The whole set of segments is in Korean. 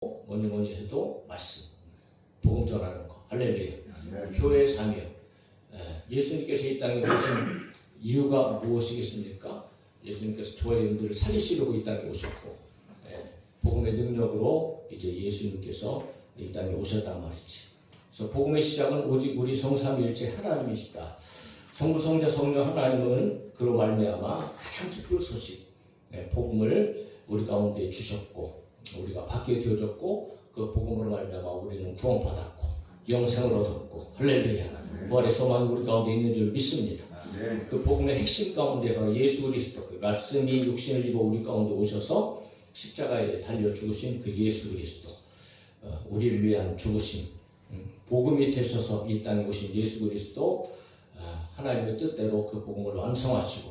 뭐니 해도 말씀, 복음 전하는 거, 할렐루야. 교회의 사명. 예수님께서 이 땅에 오신 이유가 무엇이겠습니까? 예수님께서 저와 여러분들을 살리시려고 이 땅에 오셨고, 복음의 능력으로 이제 예수님께서 이 땅에 오셨단 말이지. 그래서 복음의 시작은 오직 우리 성삼위일체 하나님이시다. 성부, 성자, 성령 하나님은 그로 말미암아 가장 기쁜 소식, 복음을 우리 가운데 주셨고, 우리가 받게 되어졌고, 그 복음으로 말미암아 우리는 구원받았고 영생을 얻었고, 할렐루야. 부활의 소망이 우리 가운데 있는 줄 믿습니다. 그 복음의 핵심 가운데 바로 예수 그리스도, 그 말씀이 육신을 입어 우리 가운데 오셔서 십자가에 달려 죽으신 그 예수 그리스도, 우리를 위한 죽으심, 복음이 되셔서 이 땅에 오신 예수 그리스도, 하나님의 뜻대로 그 복음을 완성하시고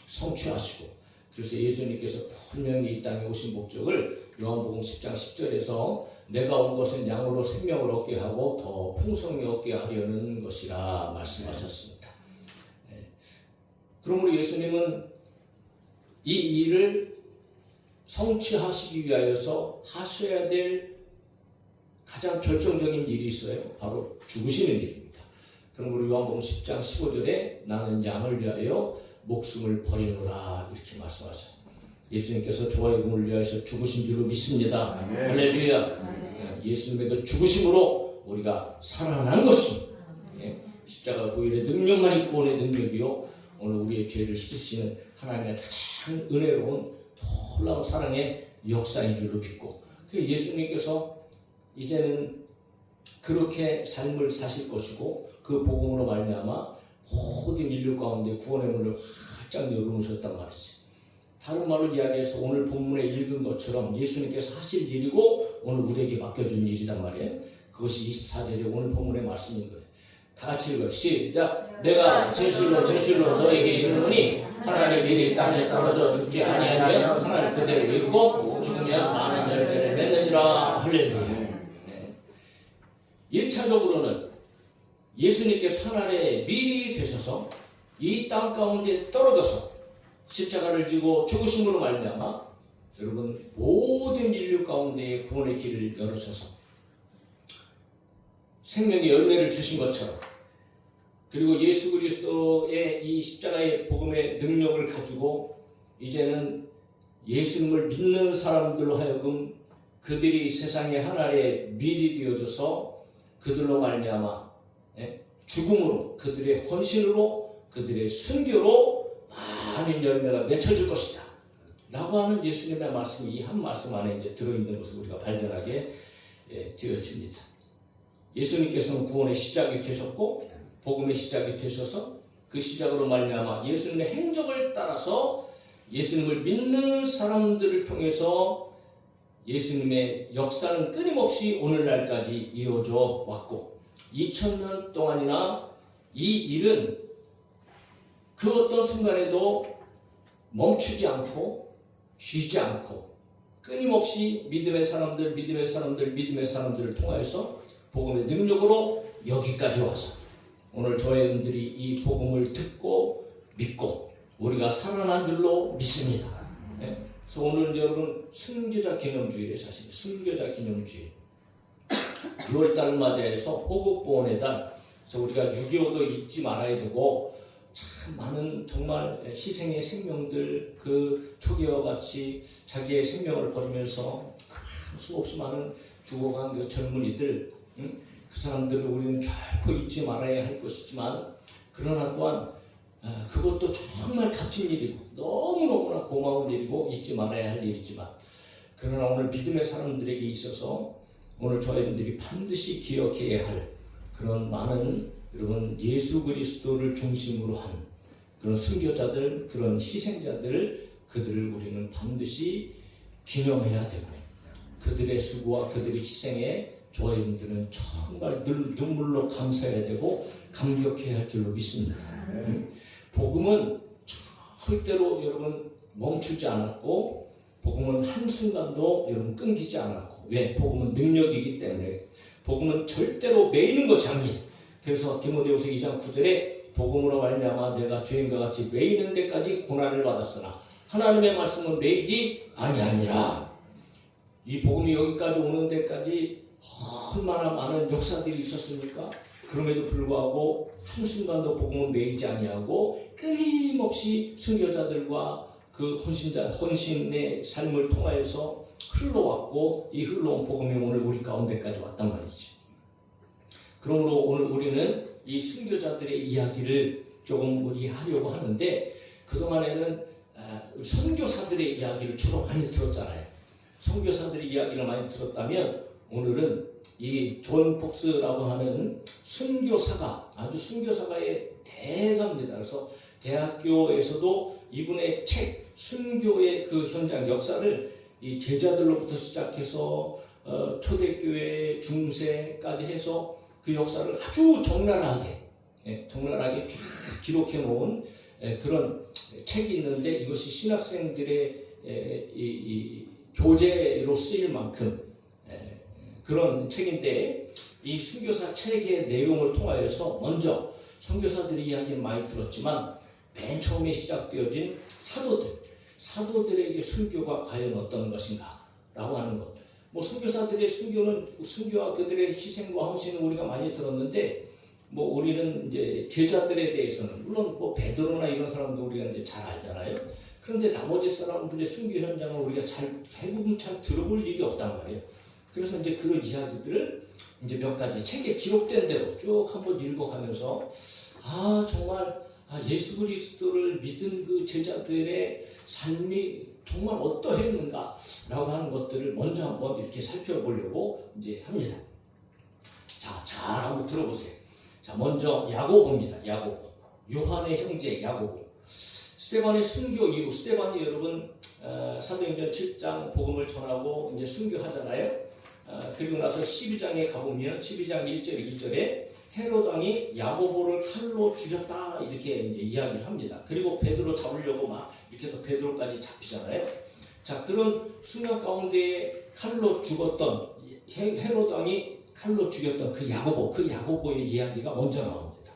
성취하시고, 그래서 예수님께서 분명히 이 땅에 오신 목적을 요한복음 10장 10절에서 내가 온 것은 양으로 생명을 얻게 하고 더 풍성히 얻게 하려는 것이라 말씀하셨습니다. 그러므로 예수님은 이 일을 성취하시기 위하여서 하셔야 될 가장 결정적인 일이 있어요. 바로 죽으시는 일입니다. 그러므로 요한복음 10장 15절에 나는 양을 위하여 목숨을 버리노라 이렇게 말씀하셨습니다. 예수님께서 저와 여러분을 위하여서 죽으신 줄로 믿습니다. 할렐루야. 예수님의 그 죽으심으로 우리가 살아난 것입니다. 십자가 보일의 능력만이 구원의 능력이요, 오늘 우리의 죄를 씻으시는 하나님의 가장 은혜로운 놀라운 사랑의 역사인 줄로 믿고, 예수님께서 이제는 그렇게 삶을 사실 것이고 그 복음으로 말미암아 모든 인류 가운데 구원의 문을 활짝 열어놓으셨단 말이지. 다른 말로 이야기해서 오늘 본문에 읽은 것처럼 예수님께서 하실 일이고 오늘 우리에게 맡겨준 일이란 말이에요. 그것이 24절에 오늘 본문의 말씀인 거예요. 다 같이 읽어요. 시작. 내가 진실로 너에게 이르노니 하나님의 일이 땅에 떨어져 죽지 아니하면 하나님 그대로 이루고 죽으면 많은 열매를 맺느니라. 할렐루야. 1차적으로는 예수님께서 하나님의 미리 되셔서 이 땅 가운데 떨어져서 십자가를 지고 죽으심으로 말미암아 여러분 모든 인류 가운데 구원의 길을 열으셔서 생명의 열매를 주신 것처럼, 그리고 예수 그리스도의 이 십자가의 복음의 능력을 가지고 이제는 예수님을 믿는 사람들로 하여금 그들이 세상의 하나의 밀이 되어져서 그들로 말미암아 죽음으로, 그들의 헌신으로, 그들의 순교로 많은 열매가 맺혀질 것이다 라고 하는 예수님의 말씀이 이 한 말씀 안에 이제 들어있는 것을 우리가 발견하게 되어집니다. 예수님께서는 구원의 시작이 되셨고 복음의 시작이 되셔서 그 시작으로 말미암아 예수님의 행적을 따라서 예수님을 믿는 사람들을 통해서 예수님의 역사는 끊임없이 오늘날까지 이어져 왔고, 2000년 동안이나 이 일은 그 어떤 순간에도 멈추지 않고 쉬지 않고 끊임없이 믿음의 사람들을 통하여서 복음의 능력으로 여기까지 와서 오늘 저희들이 이 복음을 듣고 믿고 우리가 살아난 줄로 믿습니다. 그래서 오늘 여러분 순교자 기념주일에 사실 순교자 기념주일 6월달을 맞이해서 호국보훈의 달, 그래서 우리가 6.25도 잊지 말아야 되고 참 많은 정말 희생의 생명들, 그 초기와 같이 자기의 생명을 버리면서 수없이 많은 죽어간 그 젊은이들, 그 사람들을 우리는 결코 잊지 말아야 할 것이지만, 그러나 또한 그것도 정말 값진 일이고 너무너무나 고마운 일이고 잊지 말아야 할 일이지만, 그러나 오늘 믿음의 사람들에게 있어서 오늘 저희들이 반드시 기억해야 할 그런 많은 여러분 예수 그리스도를 중심으로 한 그런 순교자들, 그런 희생자들, 그들을 우리는 반드시 기념해야 되고, 그들의 수고와 그들의 희생에 저희들은 정말 늘 눈물로 감사해야 되고 감격해야 할 줄로 믿습니다. 복음은 절대로 여러분 멈추지 않았고, 복음은 한순간도 여러분 끊기지 않았고, 왜? 복음은 능력이기 때문에. 복음은 절대로 매이는 것이 아닙니다. 그래서 디모데후서 2장 9절에 복음으로 말미암아 내가 죄인과 같이 매이는 데까지 고난을 받았으나 하나님의 말씀은 매이지 아니하니라. 이 복음이 여기까지 오는 데까지 얼마나 많은 역사들이 있었습니까? 그럼에도 불구하고 한순간도 복음을 매이지 아니하고 끊임없이 순교자들과 그 헌신의 삶을 통하여서 흘러왔고, 이 흘러온 복음이 오늘 우리 가운데까지 왔단 말이죠. 그러므로 오늘 우리는 이 순교자들의 이야기를 조금 우리 하려고 하는데, 그동안에는 선교사들의 이야기를 주로 많이 들었잖아요. 선교사들의 이야기를 많이 들었다면, 오늘은 이 존 폭스라고 하는 순교사가, 아주 순교사가의 대가입니다. 그래서 대학교에서도 이분의 책, 순교의 그 현장 역사를 이 제자들로부터 시작해서 초대교회 중세까지 해서 그 역사를 아주 적나라하게 쭉 기록해 놓은 그런 책이 있는데, 이것이 신학생들의 이 교재로 쓰일 만큼 그런 책인데, 이 순교사 책의 내용을 통하여서 먼저 선교사들의 이야기는 많이 들었지만 맨 처음에 시작되어진 사도들에게 순교가 과연 어떤 것인가 라고 하는 것. 뭐 선교사들의 순교와 그들의 희생과 헌신은 우리가 많이 들었는데, 뭐 우리는 이제 제자들에 대해서는 물론 뭐 베드로나 이런 사람도 우리가 이제 잘 알잖아요. 그런데 나머지 사람들의 순교 현장을 우리가 대부분 잘 들어볼 일이 없단 말이에요. 그래서 이제 그런 이야기들을 이제 몇 가지 책에 기록된 대로 쭉 한번 읽어가면서, 정말 예수 그리스도를 믿은 그 제자들의 삶이 정말 어떠했는가라고 하는 것들을 먼저 한번 이렇게 살펴보려고 이제 합니다. 자, 잘 한번 들어보세요. 자, 먼저 야고보입니다. 야고보. 요한의 형제 야고보. 스데반의 순교 이후, 스데반이 여러분 사도행전 7장 복음을 전하고 이제 순교하잖아요. 그리고 나서 12장에 가보면 12장 1절 2절에 헤롯 왕이 야고보를 칼로 죽였다 이렇게 이제 이야기를 합니다. 그리고 베드로 잡으려고 막 이렇게 해서 베드로까지 잡히잖아요. 자, 그런 순간 가운데 칼로 죽었던 헤롯 왕이 칼로 죽였던 그 야고보의 이야기가 먼저 나옵니다.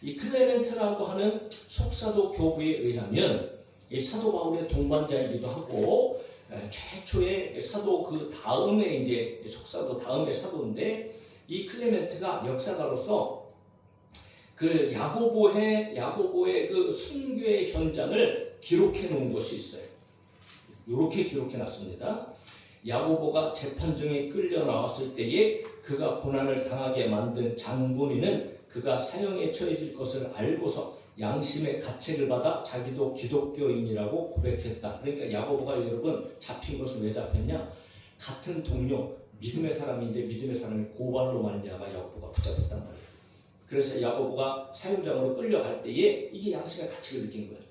이 클레멘트라고 하는 속사도 교부에 의하면 이 사도 바울의 동반자이기도 하고, 최초의 사도 그 다음에 이제 속사도 다음의 사도인데, 이 클레멘트가 역사가로서 그 야고보의 그 순교의 현장을 기록해 놓은 것이 있어요. 이렇게 기록해 놨습니다. 야고보가 재판 중에 끌려 나왔을 때에 그가 고난을 당하게 만든 장본인은 그가 사형에 처해질 것을 알고서 양심의 가책을 받아 자기도 기독교인이라고 고백했다. 그러니까 야고보가 여러분 잡힌 것은 왜 잡혔냐? 같은 동료, 믿음의 사람인데 믿음의 사람이 고발로 말미암아 야고보가 붙잡혔단 말이에요. 그래서 야고보가 사형장으로 끌려갈 때에 이게 양심의 가책을 느낀 거예요.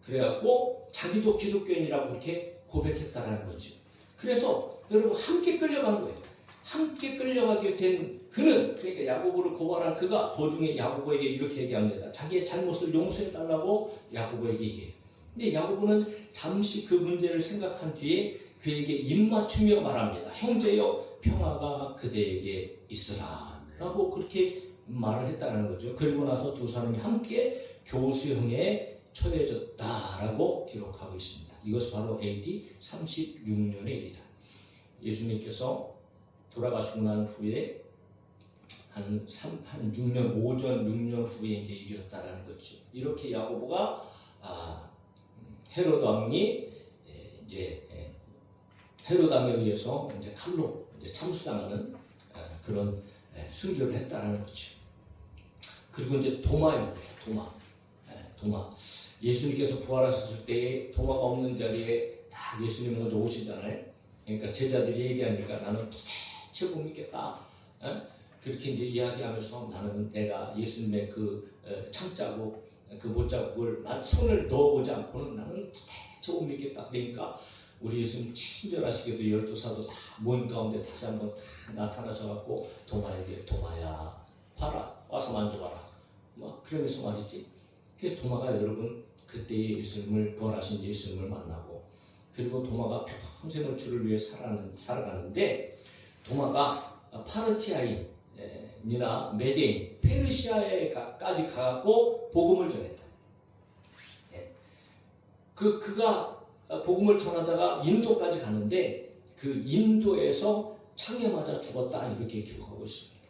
그래갖고 자기도 기독교인이라고 이렇게 고백했다라는 거죠. 그래서 여러분 함께 끌려간 거예요. 함께 끌려가게 된 그는, 그러니까 야고보를 고발한 그가 도중에 야고보에게 이렇게 얘기합니다. 자기의 잘못을 용서해달라고 야고보에게 얘기해요. 근데 야고보는 잠시 그 문제를 생각한 뒤에 그에게 입맞추며 말합니다. 형제여, 평화가 그대에게 있으라 라고 그렇게 말을 했다는 거죠. 그리고 나서 두 사람이 함께 교수형에 처해졌다라고 기록하고 있습니다. 이것이 바로 AD 36년의 일이다. 예수님께서 돌아가시고 난 후에 한 6년, 오전 6년 후에 이제 일이었다라는 거죠. 이렇게 야고보가 헤롯 왕이 이제 헤롯 왕에 의해서 이제 칼로 이제 참수당하는 그런 순교를 했다라는 거죠. 그리고 이제 도마입니다. 도마. 예수님께서 부활하셨을 때에 도마가 없는 자리에 딱 예수님 먼저 오시잖아요. 그러니까 제자들이 얘기하니까 나는 도대체 못 믿겠다. 그렇게 이제 이야기하면서 나는 내가 예수님의 그 창자국, 그 못자국을 손을 넣어보지 않고는 나는 도대체 못 믿겠다. 그러니까 우리 예수님 친절하시게도 12사도 다 모임 가운데 다시 한번 다 나타나셔갖고 도마에게 도마야 봐라, 와서 만져봐라. 뭐 그러면서 말이지. 그 도마가 여러분 그때의 예수님을, 부활하신 예수님을 만나고, 그리고 도마가 평생을 주를 위해 살아가는데, 도마가 파르티아인이나 메데인, 페르시아에까지 가고 복음을 전했다. 그가 복음을 전하다가 인도까지 가는데, 그 인도에서 창에 맞아 죽었다 이렇게 기록하고 있습니다.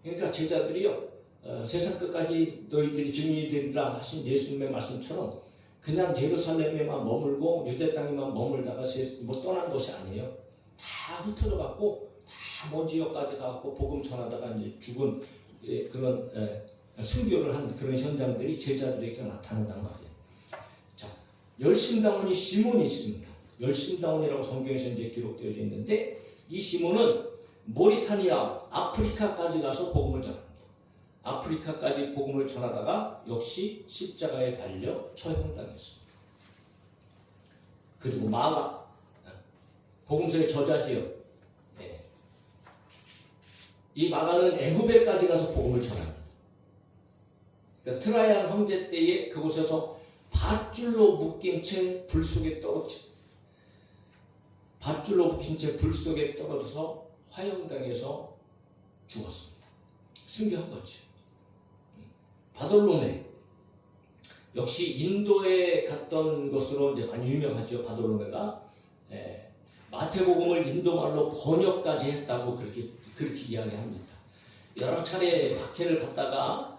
그러니까 제자들이요, 세상 끝까지 너희들이 증인이 되리라 하신 예수님의 말씀처럼 그냥 예루살렘에만 머물고 유대 땅에만 머물다가 떠난 것이 아니에요. 다 흩어져 갖고 다 먼 지역까지 가고 복음 전하다가 이제 죽은 그런 순교를 한 그런 현장들이 제자들에게 나타난단 말이에요. 자, 열심당원이 시몬이 있습니다. 열심당원이라고 성경에서 이제 기록되어 있는데 이 시몬은 모리타니아, 아프리카까지 가서 복음을 전합니다. 아프리카까지 복음을 전하다가 역시 십자가에 달려 처형당했습니다. 그리고 마가, 복음서의 저자지요. 네. 이 마가는 애굽에까지 가서 복음을 전합니다. 그러니까 트라이안 황제 때에 그곳에서 밧줄로 묶인 채 불 속에 떨어져. 밧줄로 묶인 채 불 속에 떨어져서 화형당해서 죽었습니다. 순교한 거죠. 바돌로메 역시 인도에 갔던 것으로 이제 많이 유명하죠. 바돌로메가 마태복음을 인도말로 번역까지 했다고 그렇게 이야기합니다. 여러 차례 박해를 받다가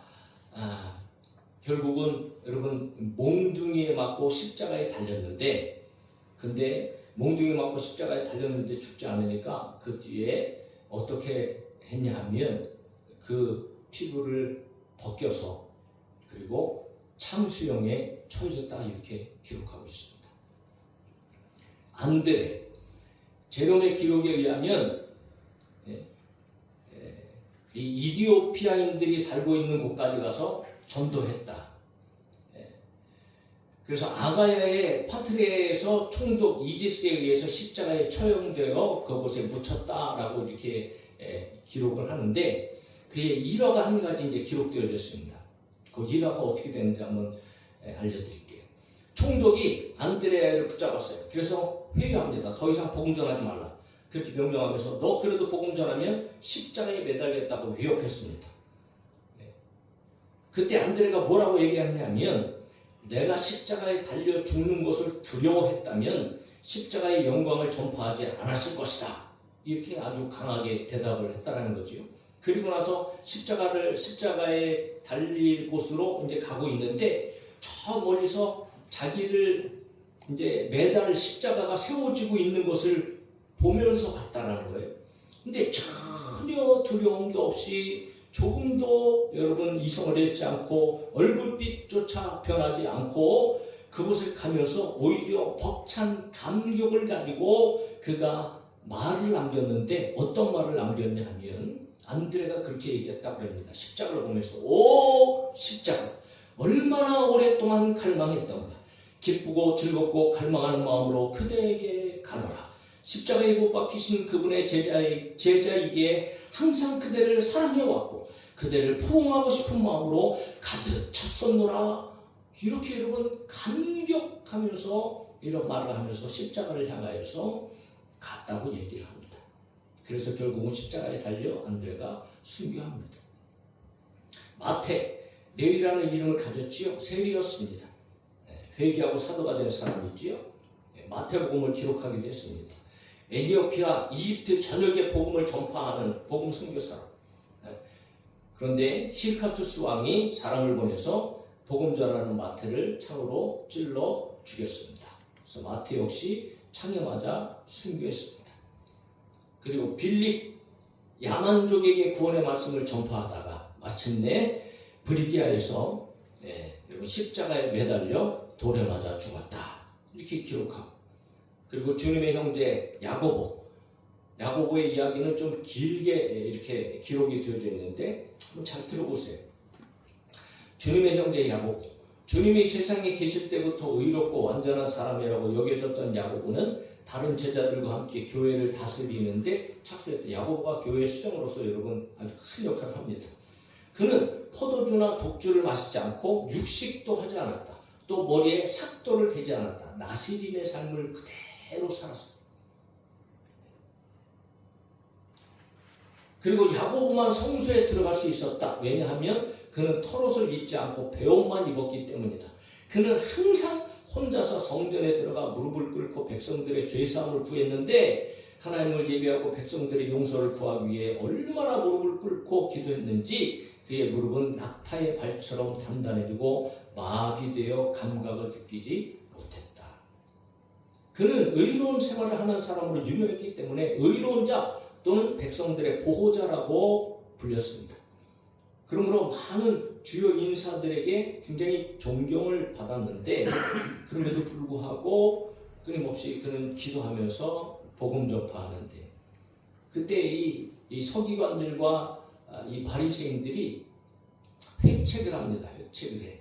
결국은 여러분 몽둥이에 맞고 십자가에 달렸는데, 근데 몽둥이에 맞고 십자가에 달렸는데 죽지 않으니까 그 뒤에 어떻게 했냐 하면 그 피부를 벗겨서 그리고 참수형에 처해졌다 이렇게 기록하고 있습니다. 안드레, 제롬의 기록에 의하면 이 이디오피아인들이 살고 있는 곳까지 가서 전도했다. 그래서 아가야의 파트레에서 총독 이지스에 의해서 십자가에 처형되어 그곳에 묻혔다라고 이렇게 기록을 하는데, 그의 일화가 한 가지 이제 기록되어져 있습니다. 그 일화가 어떻게 되는지 한번 알려드릴게요. 총독이 안드레아를 붙잡았어요. 그래서 회유합니다. 더 이상 복음 전하지 말라. 그렇게 명령하면서 너 그래도 복음 전하면 십자가에 매달겠다고 위협했습니다. 그때 안드레가 뭐라고 얘기했냐면, 내가 십자가에 달려 죽는 것을 두려워했다면 십자가의 영광을 전파하지 않았을 것이다. 이렇게 아주 강하게 대답을 했다라는 거죠. 그리고 나서 십자가에 달릴 곳으로 이제 가고 있는데, 저 멀리서 자기를 이제 매달 십자가가 세워지고 있는 것을 보면서 갔다라는 거예요. 근데 전혀 두려움도 없이 조금도 여러분 이성을 잃지 않고 얼굴빛조차 변하지 않고 그곳을 가면서 오히려 벅찬 감격을 가지고 그가 말을 남겼는데, 어떤 말을 남겼냐 하면 안드레가 그렇게 얘기했다고 합니다. 십자가를 보면서 오 십자가, 얼마나 오랫동안 갈망했던가. 기쁘고 즐겁고 갈망하는 마음으로 그대에게 가노라. 십자가에 못 박히신 그분의 제자이기에 항상 그대를 사랑해왔고 그대를 포옹하고 싶은 마음으로 가득 찼었노라. 이렇게 여러분 감격하면서 이런 말을 하면서 십자가를 향하여서 갔다고 얘기를 합니다. 그래서 결국은 십자가에 달려 안드레가 순교합니다. 마태, 레위라는 이름을 가졌지요. 세리였습니다. 회개하고 사도가 된 사람이지요. 마태복음을 기록하기도 했습니다. 에티오피아, 이집트 전역에 복음을 전파하는 복음 선교사로. 그런데 히르카투스 왕이 사람을 보내서 복음 전하는 마태를 창으로 찔러 죽였습니다. 그래서 마태 역시 창에 맞아 순교했습니다. 그리고 빌립, 야만족에게 구원의 말씀을 전파하다가 마침내 브리기아에서 십자가에 매달려 돌에 맞아 죽었다. 이렇게 기록하고, 그리고 주님의 형제 야고보의 이야기는 좀 길게 이렇게 기록이 되어져 있는데 한번 잘 들어보세요. 주님의 형제 야고보, 주님이 세상에 계실 때부터 의롭고 완전한 사람이라고 여겨졌던 야고보는 다른 제자들과 함께 교회를 다스리는데 착수했다. 야고보가 교회 수장으로서 여러분 아주 큰 역할을 합니다. 그는 포도주나 독주를 마시지 않고 육식도 하지 않았다. 또 머리에 삭도를 대지 않았다. 나시린의 삶을 그대로 살았습니다. 그리고 야고보만 성소에 들어갈 수 있었다. 왜냐하면 그는 털옷을 입지 않고 배옷만 입었기 때문이다. 그는 항상 혼자서 성전에 들어가 무릎을 꿇고 백성들의 죄사함을 구했는데 하나님을 예배하고 백성들의 용서를 구하기 위해 얼마나 무릎을 꿇고 기도했는지 그의 무릎은 낙타의 발처럼 단단해지고 마비되어 감각을 느끼지 못했다. 그는 의로운 생활을 하는 사람으로 유명했기 때문에 의로운 자 또는 백성들의 보호자라고 불렸습니다. 그러므로 많은 주요 인사들에게 굉장히 존경을 받았는데 그럼에도 불구하고 끊임없이 그는 기도하면서 복음 전파하는데 그때 이 서기관들과 이 바리새인들이 회책을 합니다. 회책을 해.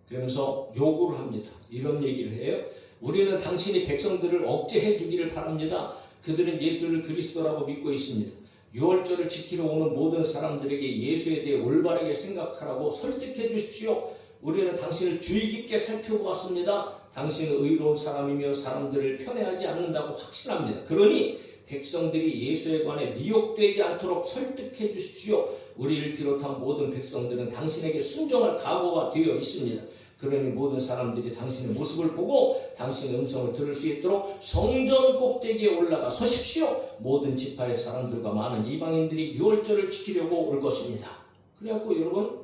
그러면서 요구를 합니다. 이런 얘기를 해요. 우리는 당신이 백성들을 억제해 주기를 바랍니다. 그들은 예수를 그리스도라고 믿고 있습니다. 유월절을 지키러 오는 모든 사람들에게 예수에 대해 올바르게 생각하라고 설득해 주십시오. 우리는 당신을 주의 깊게 살펴보았습니다. 당신은 의로운 사람이며 사람들을 편애하지 않는다고 확신합니다. 그러니 백성들이 예수에 관해 미혹되지 않도록 설득해 주십시오. 우리를 비롯한 모든 백성들은 당신에게 순종할 각오가 되어 있습니다. 그러니 모든 사람들이 당신의 모습을 보고 당신의 음성을 들을 수 있도록 성전 꼭대기에 올라가 서십시오. 모든 지파의 사람들과 많은 이방인들이 유월절을 지키려고 올 것입니다. 그래갖고 여러분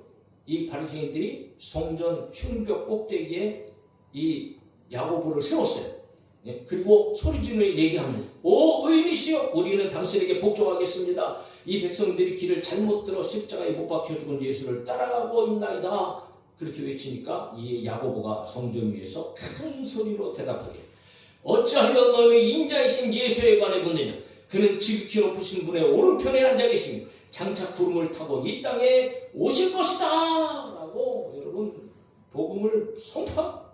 이 바리새인들이 성전 흉벽 꼭대기에 이 야고보를 세웠어요. 그리고 소리지르며 얘기합니다. 오 의인이시여 우리는 당신에게 복종하겠습니다. 이 백성들이 길을 잘못 들어 십자가에 못 박혀 죽은 예수를 따라가고 있나이다. 그렇게 외치니까 이 야고보가 성전 위에서 큰 소리로 대답하기를 어찌하여 너희 인자이신 예수에 관해 묻느냐. 그는 지극히 높으신 분의 오른편에 앉아 계시며 장차 구름을 타고 이 땅에 오실 것이다 라고 여러분 복음을 선포합니다.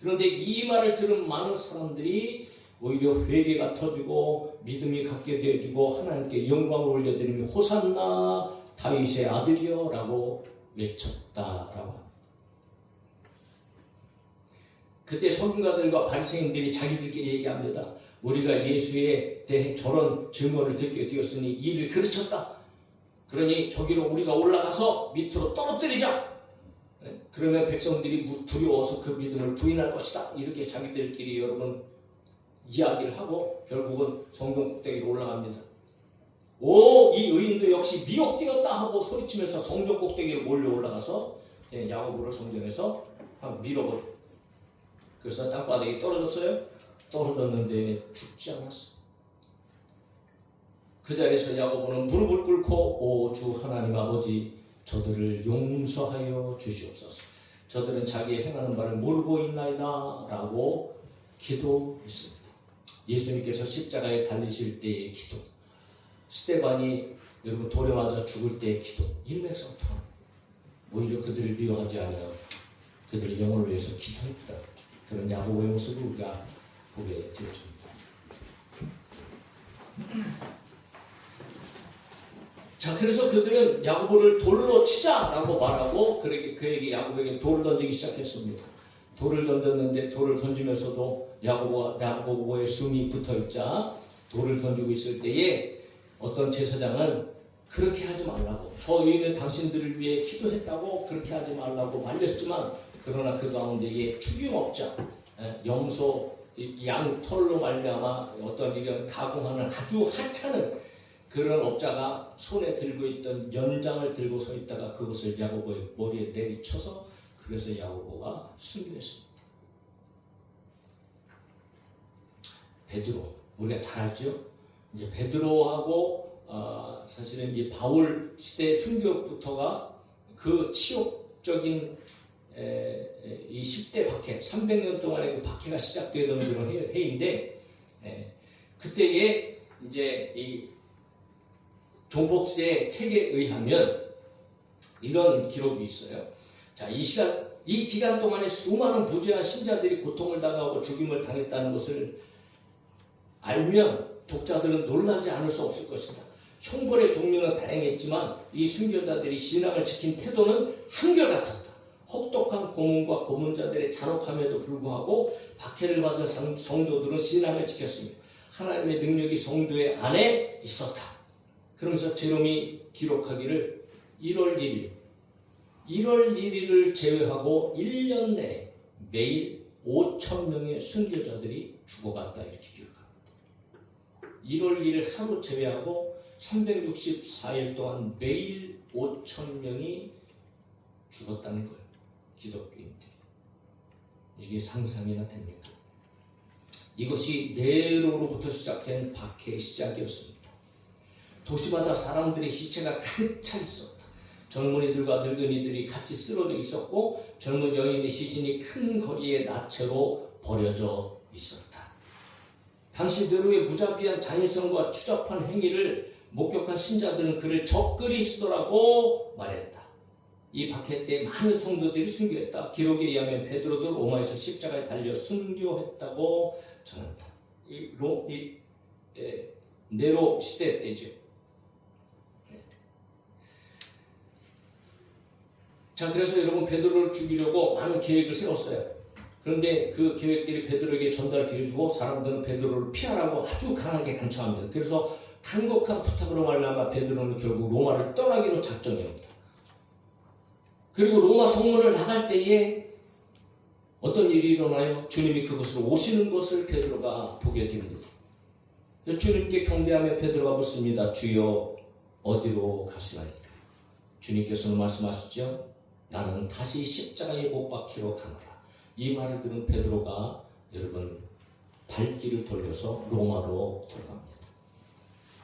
그런데 이 말을 들은 많은 사람들이 오히려 회개가 터지고 믿음이 갖게 되어지고 하나님께 영광을 올려드리며 호산나 다윗의 아들이여 라고 외쳤다라고 합니다. 그때 선지자들과 바리새인들이 자기들끼리 얘기합니다. 우리가 예수에 대해 저런 증언을 듣게 되었으니 이를 그르쳤다. 그러니 저기로 우리가 올라가서 밑으로 떨어뜨리자. 그러면 백성들이 두려워서 그 믿음을 부인할 것이다. 이렇게 자기들끼리 여러분 이야기를 하고 결국은 성전 꼭대기로 올라갑니다. 오, 이 의인도 역시 미혹되었다 하고 소리치면서 성전 꼭대기로 몰려 올라가서 야고보를 성전에서 밀어버려. 그래서 땅바닥에 떨어졌어요. 떨어졌는데 죽지 않았어. 그 자리에서 야고보는 무릎을 꿇고 오 주 하나님 아버지 저들을 용서하여 주시옵소서. 저들은 자기의 행하는 바를 모르고 있나이다 라고 기도했습니다. 예수님께서 십자가에 달리실 때의 기도, 스데반이 여러분 돌에 맞아 죽을 때의 기도, 일맥상통합니다. 오히려 그들을 미워하지 않아요. 그들의 영혼을 위해서 기도했다. 그런 야고보의 모습을 우리가 보게 되었습니다. 자, 그래서 그들은 야고보를 돌로 치자라고 말하고 그에게 야고보에게 돌을 던지기 시작했습니다. 돌을 던졌는데 돌을 던지면서도 야고보의 숨이 붙어있자 돌을 던지고 있을 때에 어떤 제사장은 그렇게 하지 말라고, 저 의인은 당신들을 위해 기도했다고 그렇게 하지 말라고 말렸지만 그러나 그 가운데에 축임업자, 염소, 양털로 말미암아 어떤 이런 가공하는 아주 하찮은 그런 업자가 손에 들고 있던 연장을 들고 서 있다가 그것을 야고보의 머리에 내리쳐서 그래서 야고보가 순교했습니다. 베드로, 우리가 잘 알죠? 이제 베드로하고 사실은 이제 바울 시대 순교부터가 그 치욕적인 이 10대 박해, 300년 동안의 그 박해가 시작되던 그런 해인데 그때에 이제 이 종복스의 책에 의하면 이런 기록이 있어요. 자, 이 기간 동안에 수많은 부재한 신자들이 고통을 당하고 죽임을 당했다는 것을 알면 독자들은 놀라지 않을 수 없을 것이다. 형벌의 종류는 다양했지만 이 순교자들이 신앙을 지킨 태도는 한결같았다. 혹독한 고문과 고문자들의 잔혹함에도 불구하고 박해를 받은 성도들은 신앙을 지켰습니다. 하나님의 능력이 성도의 안에 있었다. 그러면서 제롬이 기록하기를 1월 1일을 제외하고 1년 내에 매일 5,000명의 순교자들이 죽어갔다 이렇게 기록합니다. 1월 1일 하루 제외하고 364일 동안 매일 5,000명이 죽었다는 거예요. 기독교인들이. 이게 상상이나 됩니까? 이것이 네로로부터 시작된 박해의 시작이었습니다. 도시마다 사람들의 시체가 가득 차 있었다. 젊은이들과 늙은이들이 같이 쓰러져 있었고 젊은 여인의 시신이 큰 거리에 나체로 버려져 있었다. 당시 네로의 무자비한 잔인성과 추잡한 행위를 목격한 신자들은 그를 적그리스도라고 말했다. 이 박해 때 많은 성도들이 순교했다. 기록에 의하면 베드로도 로마에서 십자가에 달려 순교했다고 전한다. 네로 시대 때죠. 자, 그래서 여러분 베드로를 죽이려고 많은 계획을 세웠어요. 그런데 그 계획들이 베드로에게 전달되어지고 사람들은 베드로를 피하라고 아주 강하게 간청합니다. 그래서 간곡한 부탁으로 말미암아 베드로는 결국 로마를 떠나기로 작정합니다. 그리고 로마 성문을 나갈 때에 어떤 일이 일어나요? 주님이 그곳으로 오시는 것을 베드로가 보게 됩니다. 주님께 경배하며 베드로가 묻습니다. 주여 어디로 가시나이까? 주님께서는 말씀하시죠. 나는 다시 십자가에 못 박히러 가노라. 이 말을 들은 베드로가 여러분 발길을 돌려서 로마로 돌아갑니다.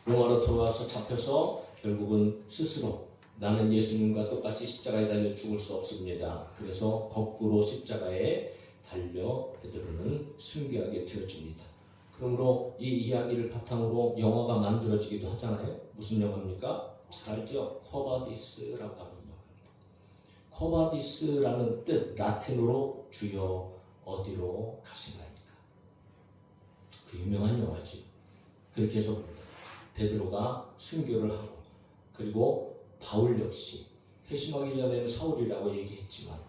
로마로 돌아와서 잡혀서 결국은 스스로 나는 예수님과 똑같이 십자가에 달려 죽을 수 없습니다. 그래서 거꾸로 십자가에 달려 베드로는 순교하게 되어집니다. 그러므로 이 이야기를 바탕으로 영화가 만들어지기도 하잖아요. 무슨 영화입니까? 잘 알죠? 코바디스라고 하는 영화입니다. 코바디스라는 뜻 라틴어로 주여 어디로 가시나이까? 그 유명한 영화지. 그렇게 해서 베드로가 순교를 하고 그리고 바울 역시 회심하기 전에는 사울이라고 얘기했지만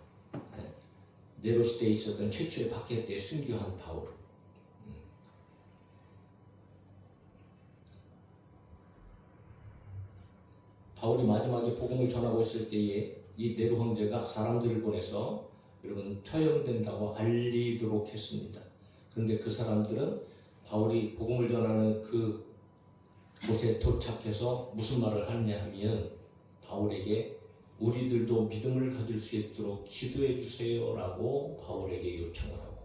네로 시대에 있었던 최초의 박해 때 순교한 바울. 바울이 마지막에 복음을 전하고 있을 때에 이 네로 황제가 사람들을 보내서 여러분 처형된다고 알리도록 했습니다. 그런데 그 사람들은 바울이 복음을 전하는 그 곳에 도착해서 무슨 말을 하느냐 하면 바울에게 우리들도 믿음을 가질 수 있도록 기도해 주세요라고 바울에게 요청을 하고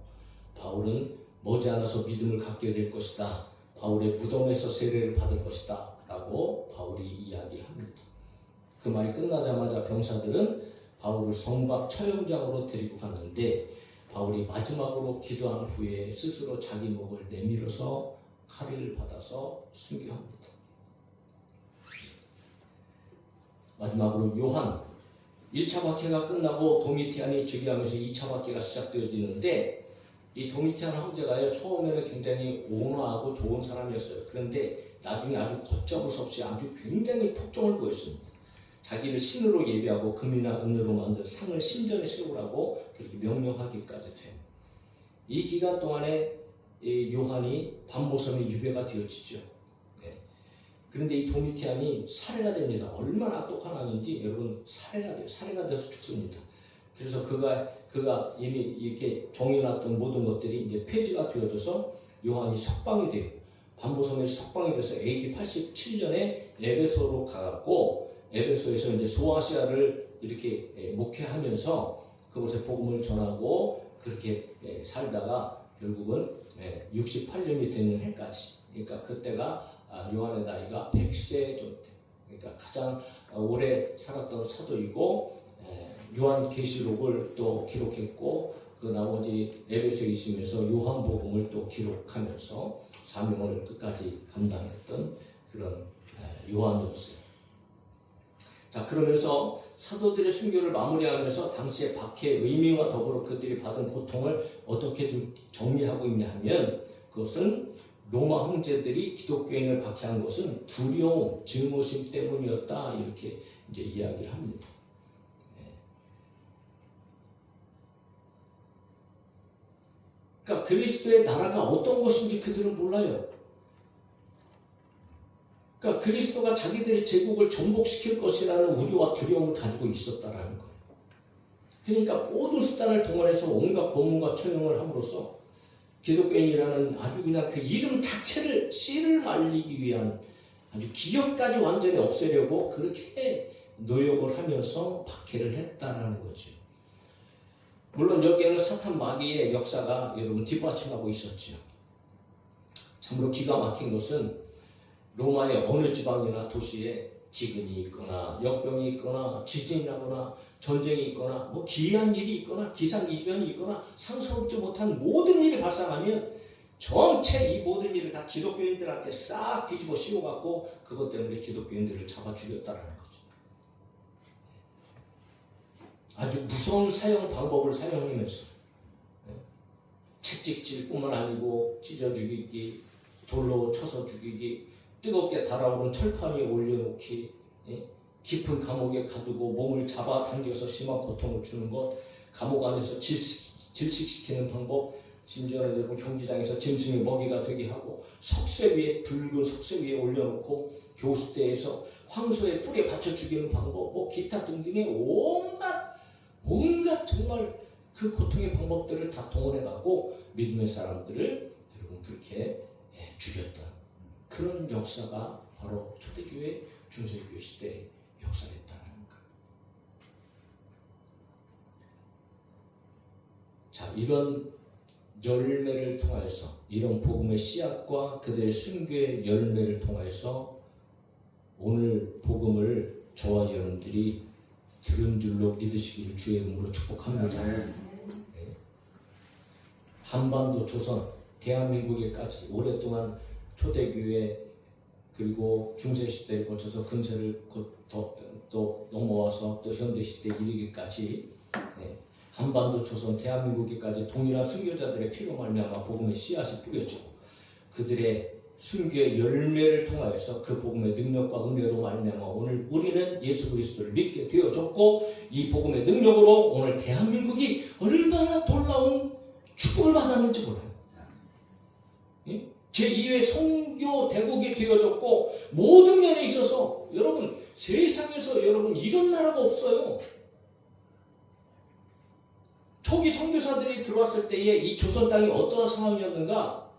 바울은 머지않아서 믿음을 갖게 될 것이다. 바울의 무덤에서 세례를 받을 것이다 라고 바울이 이야기합니다. 그 말이 끝나자마자 병사들은 바울을 성박 처형장으로 데리고 갔는데 바울이 마지막으로 기도한 후에 스스로 자기 목을 내밀어서 칼을 받아서 순교합니다. 마지막으로 요한 1차 박해가 끝나고 도미티안이 즉위하면서 2차 박해가 시작되어지는데 이 도미티안 황제가요 처음에는 굉장히 온화하고 좋은 사람이었어요. 그런데 나중에 아주 걷잡을 수 없이 아주 굉장히 폭정을 보였습니다. 자기를 신으로 예비하고 금이나 은으로 만든 상을 신전에 세우라고 그렇게 명령하기까지 돼요. 이 기간 동안에 요한이 반모섬에 유배가 되어지죠. 그런데 이 도미티안이 살해가 됩니다. 얼마나 똑똑한 왕인지 여러분 살해가 돼요. 살해가 돼서 죽습니다. 그래서 그가 이미 이렇게 정해놨던 모든 것들이 이제 폐지가 되어져서 요한이 석방이 돼요. 반모섬에서 석방이 돼서 AD 87년에 에베소로 가갖고 에베소에서 이제 소아시아를 이렇게 목회하면서 그곳에 복음을 전하고 그렇게 살다가 결국은 68년이 되는 해까지. 그러니까 그때가 요한의 나이가 100세 정도 돼요. 그러니까 가장 오래 살았던 사도이고 요한계시록을 또 기록했고 그 나머지 에베소에 있으면서 요한복음을 또 기록하면서 사명을 끝까지 감당했던 그런 요한이었어요. 자, 그러면서 사도들의 순교를 마무리하면서 당시의 박해의 의미와 더불어 그들이 받은 고통을 어떻게 좀 정리하고 있냐 하면 그것은 로마 황제들이 기독교인을 박해한 것은 두려움, 증오심 때문이었다 이렇게 이제 이야기를 합니다. 그러니까 그리스도의 나라가 어떤 것인지 그들은 몰라요. 그러니까 그리스도가 자기들의 제국을 정복시킬 것이라는 우려와 두려움을 가지고 있었다라는 거예요. 그러니까 모든 수단을 동원해서 온갖 고문과 처형을 함으로써 기독교인이라는 아주 그냥 그 이름 자체를 씨를 말리기 위한 아주 기업까지 완전히 없애려고 그렇게 노력을 하면서 박해를 했다라는 거죠. 물론 여기에는 사탄 마귀의 역사가 여러분 뒷받침하고 있었죠. 참으로 기가 막힌 것은 로마의 어느 지방이나 도시에 기근이 있거나 역병이 있거나 지진이 나거나 전쟁이 있거나 뭐 기이한 일이 있거나 기상이변이 있거나 상상하지 못한 모든 일이 발생하면 전체 이 모든 일을 다 기독교인들한테 싹 뒤집어 씌워갖고 그것 때문에 기독교인들을 잡아 죽였다라는 거죠. 아주 무서운 사형 방법을 사용하면서 채찍질 뿐만 아니고 찢어 죽이기, 돌로 쳐서 죽이기, 뜨겁게 달아오른 철판 위에 올려놓기, 깊은 감옥에 가두고 몸을 잡아당겨서 심한 고통을 주는 것, 감옥 안에서 질식시키는 방법, 심지어는 여러분 경기장에서 짐승의 먹이가 되게 하고 석쇠 위에 붉은 석쇠 위에 올려놓고 교수대에서 황소의 뿔에 받쳐 죽이는 방법, 뭐 기타 등등의 온갖 정말 그 고통의 방법들을 다 동원해갖고 믿음의 사람들을 여러분 그렇게 죽였다. 그런 역사가 바로 초대교회, 중세교회 시대의 역사였다는 거예요. 자, 이런 열매를 통하여서, 이런 복음의 씨앗과 그들의 순교의 열매를 통하여서 오늘 복음을 저와 여러분들이 들은 줄로 믿으시기를 주의 이름으로 축복합니다. 네. 한반도, 조선, 대한민국에까지 오랫동안 초대교회 그리고 중세시대를 거쳐서 근세를 또 넘어와서 또 현대시대에 이르기까지 한반도, 조선, 대한민국에까지 동일한 순교자들의 피로 말미암아 복음의 씨앗이 뿌려지고 그들의 순교의 열매를 통하여서 그 복음의 능력과 은혜로 말미암아 오늘 우리는 예수 그리스도를 믿게 되어졌고 이 복음의 능력으로 오늘 대한민국이 얼마나 놀라운 축복을 받았는지 몰라요. 제2회 선교 대국이 되어졌고 모든 면에 있어서 여러분 세상에서 여러분 이런 나라가 없어요. 초기 선교사들이 들어왔을 때에 이 조선 땅이 어떠한 상황이었는가?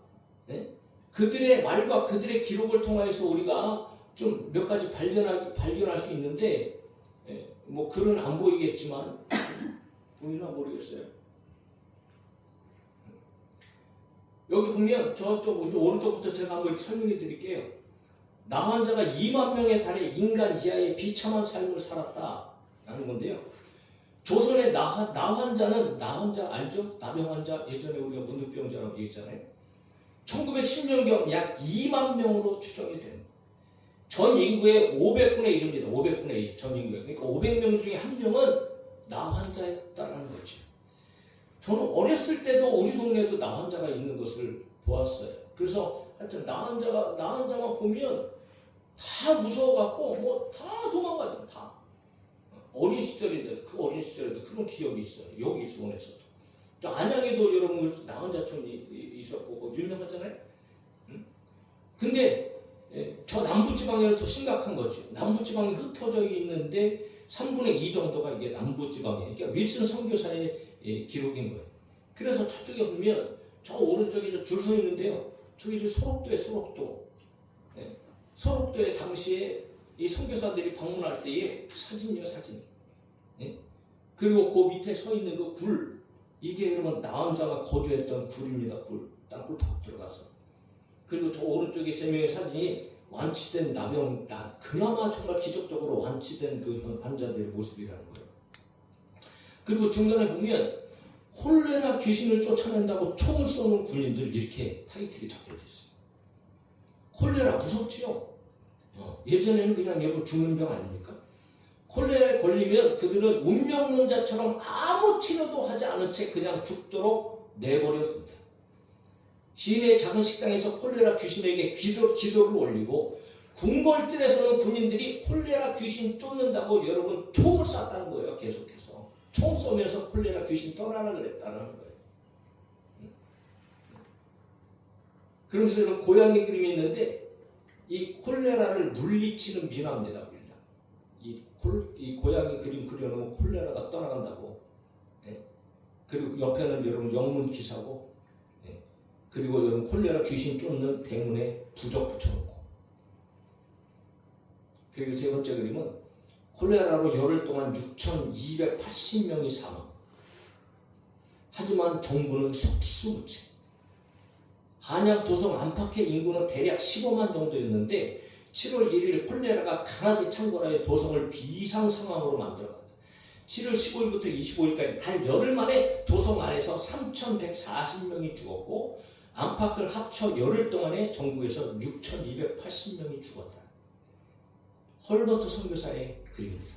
그들의 말과 그들의 기록을 통해서 우리가 좀 몇 가지 발견할 수 있는데, 뭐 글은 안 보이겠지만 보이나 모르겠어요. 여기 보면 저쪽 오른쪽부터 제가 한번 설명해 드릴게요. 나환자가 2만 명에 달해 인간 이하의 비참한 삶을 살았다라는 건데요. 조선의 나환자는 나환자 알죠? 나병 환자, 예전에 우리가 문득병자라고 얘기했잖아요. 1910년경 약 2만 명으로 추정이 됩니다. 전 인구의 500분의 1입니다. 500분의 1. 전 인구의. 그러니까 500명 중에 한 명은 나환자였다라는 거죠. 저는 어렸을 때도 우리 동네에도 나환자가 있는 것을 보았어요. 그래서 하여튼 나환자만 보면 다 무서워갖고 뭐 다 도망가죠. 다. 어린 시절인데 그 어린 시절에도 그런 기억이 있어요. 여기 수원에서도. 또 안양에도 여러분 나환자촌이 있었고 유명하잖아요. 근데 저 남부지방에는 더 심각한 거죠. 남부지방이 흩어져 있는데 3분의 2 정도가 이게 남부지방이에요. 그러니까 윌슨 선교사의 기록인 거예요. 그래서 저쪽에 보면 저 오른쪽에 줄 서 있는데요. 저기 소록도에 소록도. 소록도에 당시에 이 선교사들이 방문할 때의 사진이요, 사진. 그리고 그 밑에 서 있는 그 굴. 이게 여러분 나환자가 거주했던 굴입니다. 굴. 땅굴 팍 들어가서. 그리고 저 오른쪽에 3명의 사진이 완치된 그나마 정말 기적적으로 완치된 그 환자들의 모습이라는 거예요. 그리고 중간에 보면 콜레라 귀신을 쫓아낸다고 총을 쏘는 군인들 이렇게 타이틀이 잡혀져 있어요. 콜레라 무섭지요? 예전에는 그냥 여러분 죽는 병 아닙니까? 콜레라에 걸리면 그들은 운명론자처럼 아무 치료도 하지 않은 채 그냥 죽도록 내버려 둔다. 시내의 작은 식당에서 콜레라 귀신에게 기도를 올리고 궁궐뜰에서는 군인들이 콜레라 귀신 쫓는다고 여러분 총을 쐈다는 거예요. 계속해서 총 쏘면서 콜레라 귀신 떠나라 그랬다는 거예요. 그러면서 고양이 그림이 있는데 이 콜레라를 물리치는 민화입니다. 이 고양이 그림 그려놓으면 콜레라가 떠나간다고. 그리고 옆에는 여러분 영문 기사고, 예. 그리고 여러분 콜레라 귀신 쫓는 대문에 부적 붙여놓고. 그리고 세 번째 그림은 콜레라로 열흘 동안 6,280명이 사망. 하지만 정부는 속수무책. 한양 도성 안팎의 인구는 대략 15만 정도였는데 7월 1일 콜레라가 강하게 창궐하여 도성을 비상 상황으로 만들어갔다. 7월 15일부터 25일까지 단 열흘 만에 도성 안에서 3,140명이 죽었고 안팎을 합쳐 열흘 동안에 전국에서 6,280명이 죽었다. 헐버트 선교사의 그림입니다.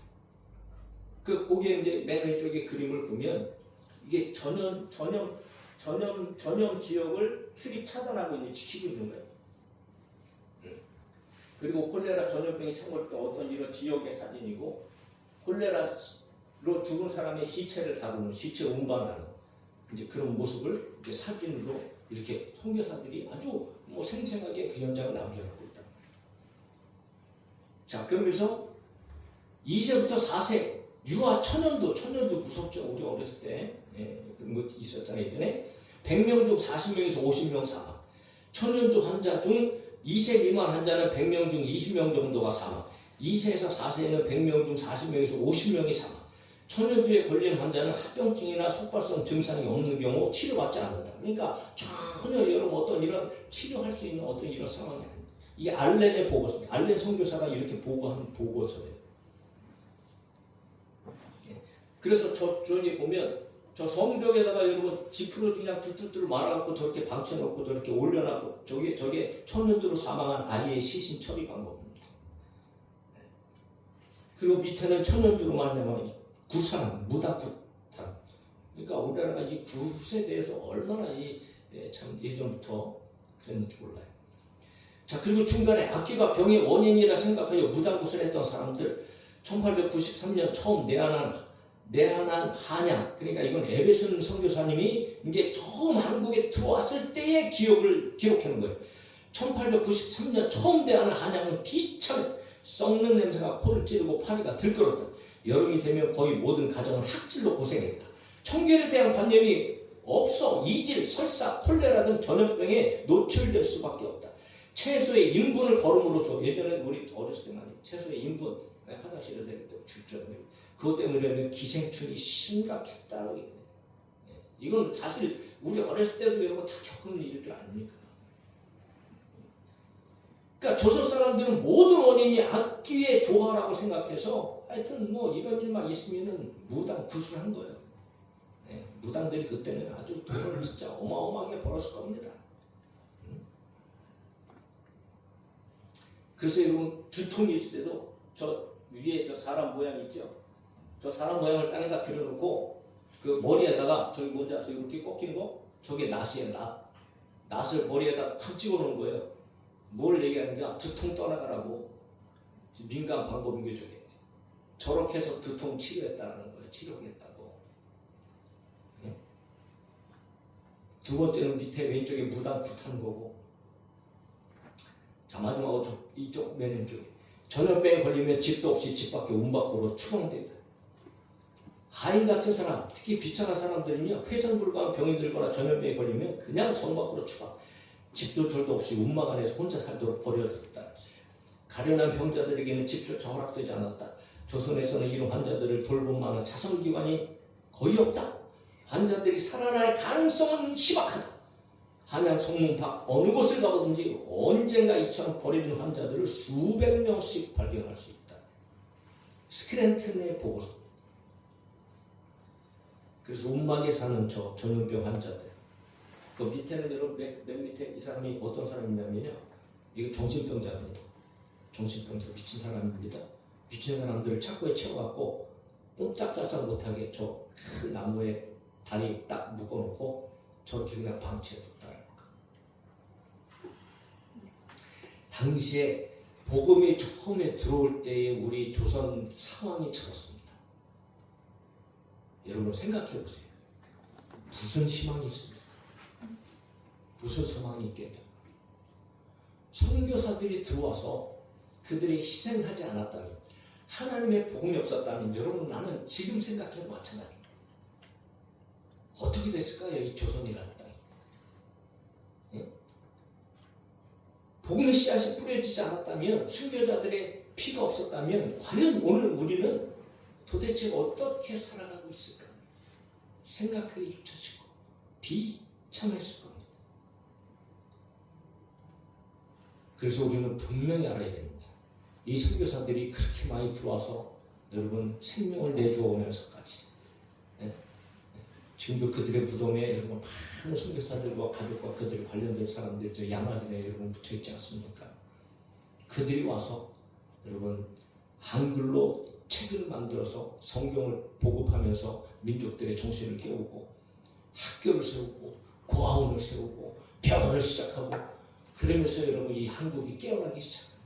거기에 이제 맨 왼쪽에 그림을 보면 이게 전염 지역을 출입 차단하고 이제 지키고 있는 거예요. 그리고 콜레라 전염병이 창궐 때 어떤 이런 지역의 사진이고 콜레라로 죽은 사람의 시체를 다루는 시체 운반하는 이제 그런 모습을 이제 사진으로 이렇게 선교사들이 아주 뭐 생생하게 그 현장을 남겨놓고 있다. 자, 그러면서 2세부터 4세 유아 천연두 무섭죠. 우리 어렸을 때 그런 거 있었잖아요. 예전에 100명 중 40명에서 50명 사망. 천연두 환자 중 2세 미만 환자는 100명 중 20명 정도가 사망. 2세에서 4세에는 100명 중 40명에서 50명이 사망. 천연두에 걸린 환자는 합병증이나 속발성 증상이 없는 경우 치료받지 않는다. 그러니까 전혀 여러분 어떤 이런 치료할 수 있는 어떤 이런 상황이 아닙니다. 이 알렌의 보고서입니다. 알렌 선교사가 이렇게 보고한 보고서예요. 그래서 저기 보면 저 성벽에다가 여러분 지프로 그냥 뚜뚜뚜 말아갖고 저렇게 방치해놓고 저렇게 올려놨고 저게 천연두로 사망한 아이의 시신 처리 방법입니다. 그리고 밑에는 천연두로 말하면 구상, 무당굿. 그러니까 우리나라가 이 굿에 대해서 얼마나 참 예전부터 그랬는지 몰라요. 자, 그리고 중간에 악귀가 병의 원인이라 생각하여 무당굿을 했던 사람들 1893년 처음 내한한 한양, 그러니까 이건 에베슨 선교사님이 이제 처음 한국에 들어왔을 때의 기억을 기록하는 거예요. 1893년 처음 대한한 한양은 비참해 썩는 냄새가 코를 찌르고 파리가 들끓었다. 여름이 되면 거의 모든 가정은 학질로 고생했다. 청결에 대한 관념이 없어 이질, 설사, 콜레라 등 전염병에 노출될 수밖에 없다. 채소의 인분을 거름으로 줘. 예전에 우리 어렸을 때 많이 채소의 인분, 화장실에서 죽죠. 그것 때문에 기생충이 심각했다고 얘기해요. 이건 사실 우리 어렸을 때도 여러분 다 겪은 일들 아닙니까? 그러니까 조선 사람들은 모든 원인이 악기의 조화라고 생각해서 하여튼 뭐 이런 일만 있으면은 무당 구술한 거예요. 무당들이 그때는 아주 돈을 진짜 어마어마하게 벌었을 겁니다. 그래서 여러분 두통이 있을 때도 저 위에 저 사람 모양 있죠? 저 사람 모양을 땅에다 그려놓고 그 머리에다가 저기 뭔지 아세요? 이렇게 꺾인 거? 저게 낫이에요. 낫을 머리에다 확 찍어놓은 거예요. 뭘 얘기하는가? 두통 떠나가라고. 민간 방법인 게 저게. 저렇게 해서 두통 치료했다는 거예요. 치료하겠다고. 네? 두 번째는 밑에 왼쪽에 무당 굿하는 거고. 자, 마지막으로 이쪽 맨 왼쪽에 전염병에 걸리면 집도 없이 집 밖에 운 밖으로 추방된다. 하인 같은 사람, 특히 비천한 사람들은요, 회전불가한 병이 들거나 전염병에 걸리면 그냥 성 밖으로 추방. 집도 절도 없이 운막 안에서 혼자 살도록 버려졌다. 가련한 병자들에게는 집조차 허락되지 않았다. 조선에서는 이런 환자들을 돌볼 만한 자선기관이 거의 없다. 환자들이 살아날 가능성은 희박하다. 한양 성문 밖 어느 곳을 가보든지 언젠가 이처럼 버리는 환자들을 수백 명씩 발견할 수 있다. 스크랜튼의 보고서. 그래서 운막에 사는 저 전염병 환자들. 그 밑에는 여러분 맨 밑에 이 사람이 어떤 사람이냐면요. 이거 정신병자입니다. 정신병자 미친 사람입니다. 미친 사람들을 차고에 채워갖고 꼼짝달싹 못하게 저 큰 나무에 다리 딱 묶어놓고 저렇게 그냥 방치해뒀다는 거. 당시에 복음이 처음에 들어올 때의 우리 조선 상황이 저렇습니다. 여러분 생각해보세요. 무슨 희망이 있습니까? 무슨 소망이 있겠냐? 선교사들이 들어와서 그들이 희생하지 않았다면, 하나님의 복음이 없었다면, 여러분 나는 지금 생각해도 마찬가지입니다. 어떻게 됐을까요? 이 조선이라는 땅이. 예? 복음의 씨앗이 뿌려지지 않았다면, 순교자들의 피가 없었다면 과연 오늘 우리는 도대체 어떻게 살아가고 있을까? 생각하기 조차 싫고 비참했을 겁니다. 그래서 우리는 분명히 알아야 됩니다. 이 선교사들이 그렇게 많이 들어와서 여러분 생명을 내주어 오면서까지, 예? 지금도 그들의 무덤에 여러분 많은 선교사들과 가족과 그들 관련된 사람들 저 양아들에 여러분 붙여 있지 않습니까? 그들이 와서 여러분 한글로 책을 만들어서 성경을 보급하면서 민족들의 정신을 깨우고 학교를 세우고 고아원을 세우고 병원을 시작하고 그러면서 여러분 이 한국이 깨어나기 시작합니다.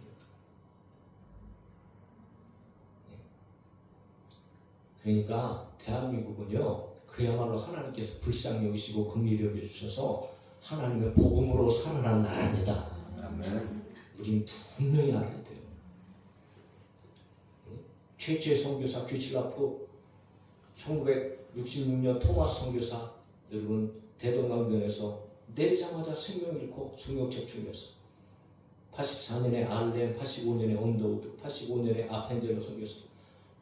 그러니까 대한민국은요 그야말로 하나님께서 불쌍히 여기시고 긍휼히 여겨주셔서 하나님의 복음으로 살아난 나라입니다. 아멘. 우린 분명히 알아야 돼요. 최초의 선교사 규칠라프 1966년 토마스 선교사 여러분 대동강변에서 내리자마자 생명 잃고 성경책 중이었어. 84년에 알렌, 85년에 언더우드, 85년에 아펜젤러 선교사,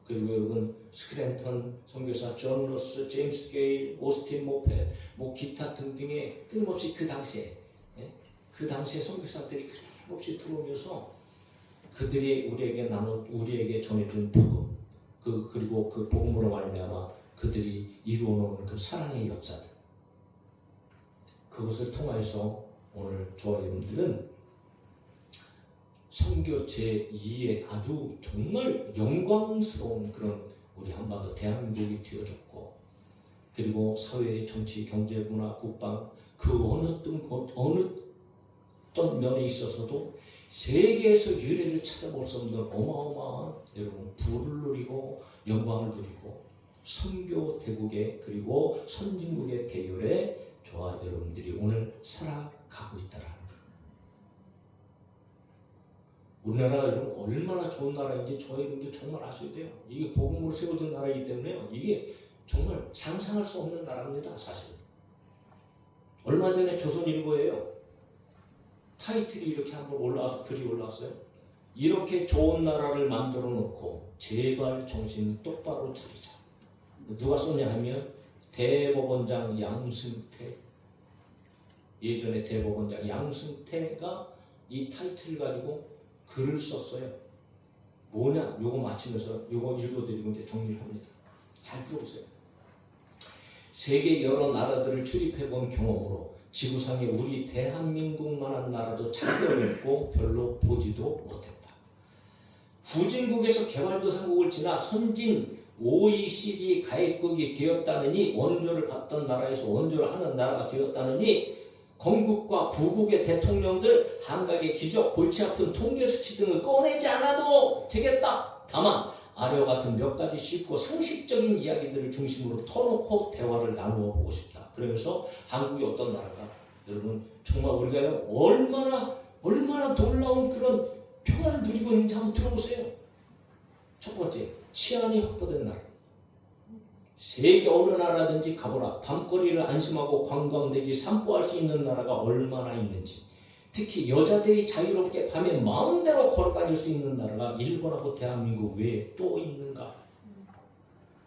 그리고 여러분 스크랜턴 선교사, 존 로스, 제임스 게일, 오스틴 모펫, 뭐 기타 등등의 끊임없이 그 당시에 선교사들이 끊임없이 들어오면서 그들이 우리에게 전해준 복음, 그리고 그 복음으로 말미암아 그들이 이루어놓은 그 사랑의 역사들, 그것을 통하여서 오늘 저와 여러분들은 선교 제2의 아주 정말 영광스러운 그런 우리 한반도 대한민국이 되어졌고, 그리고 사회, 정치, 경제, 문화, 국방 그 어느 어떤 면에 있어서도 세계에서 유례를 찾아볼 수 없는 어마어마한 여러분 부를 누리고 영광을 누리고 선교 대국의 그리고 선진국의 대열에 저와 여러분들이 오늘 살아가고 있다라는 거예요. 우리나라가 여러분 얼마나 좋은 나라인지 저희 여러분들 정말 아셔야 돼요. 이게 복음으로 세워진 나라이기 때문에요. 이게 정말 상상할 수 없는 나라입니다. 사실. 얼마 전에 조선일보에요. 타이틀이 이렇게 한번 올라와서 글이 올라왔어요. 이렇게 좋은 나라를 만들어 놓고 제발 정신 똑바로 차리자. 누가 썼냐 하면 대법원장 양승태, 예전에 대법원장 양승태가 이 타이틀을 가지고 글을 썼어요. 뭐냐? 요거 마치면서 요거 읽어드리고 이제 정리를 합니다. 잘 들어보세요. 세계 여러 나라들을 출입해본 경험으로 지구상에 우리 대한민국만한 나라도 찾기 어렵고 별로 보지도 못했다. 후진국에서 개발도상국을 지나 선진 OECD 가입국이 되었다느니, 원조를 받던 나라에서 원조를 하는 나라가 되었다느니, 건국과 부국의 대통령들 한각의 기적, 골치 아픈 통계 수치 등을 꺼내지 않아도 되겠다. 다만 아래와 같은 몇 가지 쉽고 상식적인 이야기들을 중심으로 터놓고 대화를 나누어 보고 싶다. 그러면서 한국이 어떤 나라가 여러분 정말 우리가 얼마나 놀라운 그런 평화를 누리고 있는지 한번 들어보세요. 첫 번째, 치안이 확보된 나라. 세계 어느 나라든지 가보라. 밤거리를 안심하고 관광 내지散歩할 수 있는 나라가 얼마나 있는지, 특히 여자들이 자유롭게 밤에 마음대로 걸어다닐 수 있는 나라가 일본하고 대한민국 외에 또 있는가?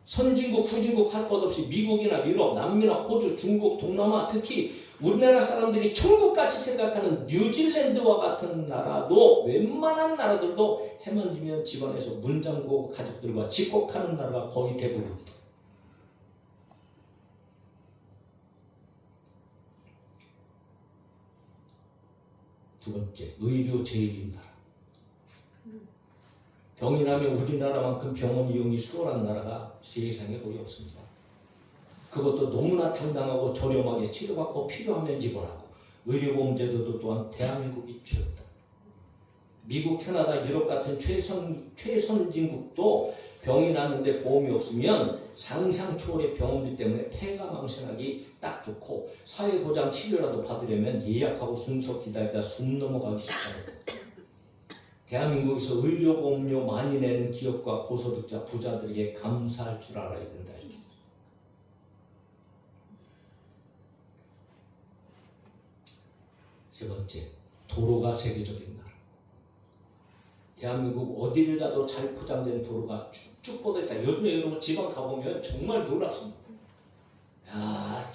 선진국, 후진국 할 것 없이 미국이나 유럽, 남미나 호주, 중국, 동남아, 특히 우리나라 사람들이 천국같이 생각하는 뉴질랜드와 같은 나라도, 웬만한 나라들도 해만 지면 집안에서 문 잠그고 가족들과 집콕하는 나라가 거의 대부분입니다. 두 번째, 의료 제일인 나라. 병이 나면 우리나라만큼 병원 이용이 수월한 나라가 세상에 거의 없습니다. 그것도 너무나 당당하고 저렴하게 치료받고 필요하면 입원하고, 의료보험 제도도 또한 대한민국이 최고다. 미국, 캐나다, 유럽 같은 최선진국도 병이 났는데 보험이 없으면 상상 초월의 병원비 때문에 폐가 망신하기 딱 좋고, 사회보장 치료라도 받으려면 예약하고 순서 기다리다 숨 넘어가기 쉽답니다. 대한민국에서 의료보험료 많이 내는 기업과 고소득자 부자들에게 감사할 줄 알아야 된다. 이렇게. 세 번째, 도로가 세계적인 나라. 대한민국 어디를 가도 잘 포장된 도로가 쭉쭉 뻗어있다. 요즘에 여러분 지방 가보면 정말 놀랍습니다. 야,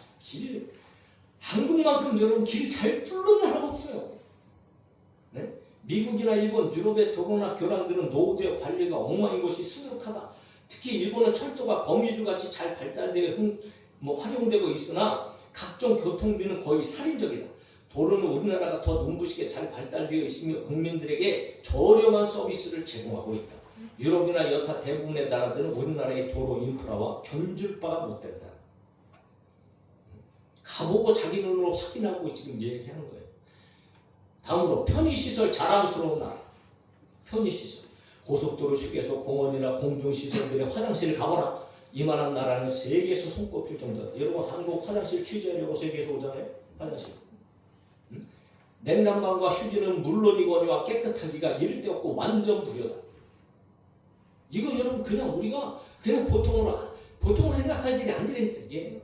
한국만큼 여러분 길 잘 뚫는 나라가 없어요. 네? 미국이나 일본, 유럽의 도로나 교량들은 노후되어 관리가 엉망인 것이 수두룩하다. 특히 일본은 철도가 거미줄같이 잘 발달되어 활용되고 있으나 각종 교통비는 거의 살인적이다. 도로는 우리나라가 더 눈부시게 잘 발달되어 있으며 국민들에게 저렴한 서비스를 제공하고 있다. 유럽이나 여타 대부분의 나라들은 우리나라의 도로 인프라와 견줄 바가 못된다. 가보고 자기 눈으로 확인하고 지금 얘기하는 거예요. 다음으로 편의시설 자랑스러운 나라. 편의시설. 고속도로 휴게소, 공원이나 공중시설들의 화장실을 가보라. 이만한 나라는 세계에서 손꼽힐 정도다. 여러분 한국 화장실 취재하려고 세계에서 오잖아요. 화장실. 냉난방과 휴지는 물론이거니와 깨끗하기가 이를 데 없고 완전 무료다. 이거 여러분 그냥 우리가 그냥 보통으로 생각할 일이 아니라니까. 예.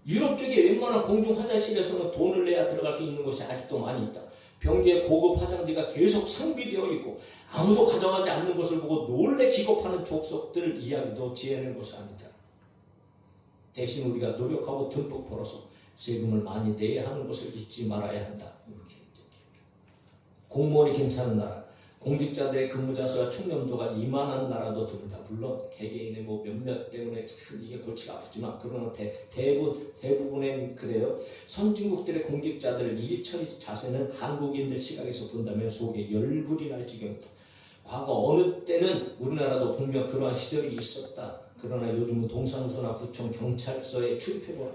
유럽 쪽에 웬만한 공중 화장실에서는 돈을 내야 들어갈 수 있는 곳이 아직도 많이 있다. 병기의 고급 화장지가 계속 상비되어 있고 아무도 가져가지 않는 것을 보고 놀래 기겁하는 족속들 이야기도 지어낸 것이 아니다. 대신 우리가 노력하고 듬뿍 벌어서 세금을 많이 내야 하는 것을 잊지 말아야 한다. 이렇게 공무원이 괜찮은 나라, 공직자들의 근무자 수와 청렴도가 이만한 나라도 드문다. 물론 개개인의 몇몇 때문에 참 이게 골치가 아프지만 그러나 대부분의 그래요. 선진국들의 공직자들의 일처리 자세는 한국인들 시각에서 본다면 속에 열불이 날 지경이다. 과거 어느 때는 우리나라도 분명 그러한 시절이 있었다. 그러나 요즘은 동사무소나 구청, 경찰서에 출입해보라.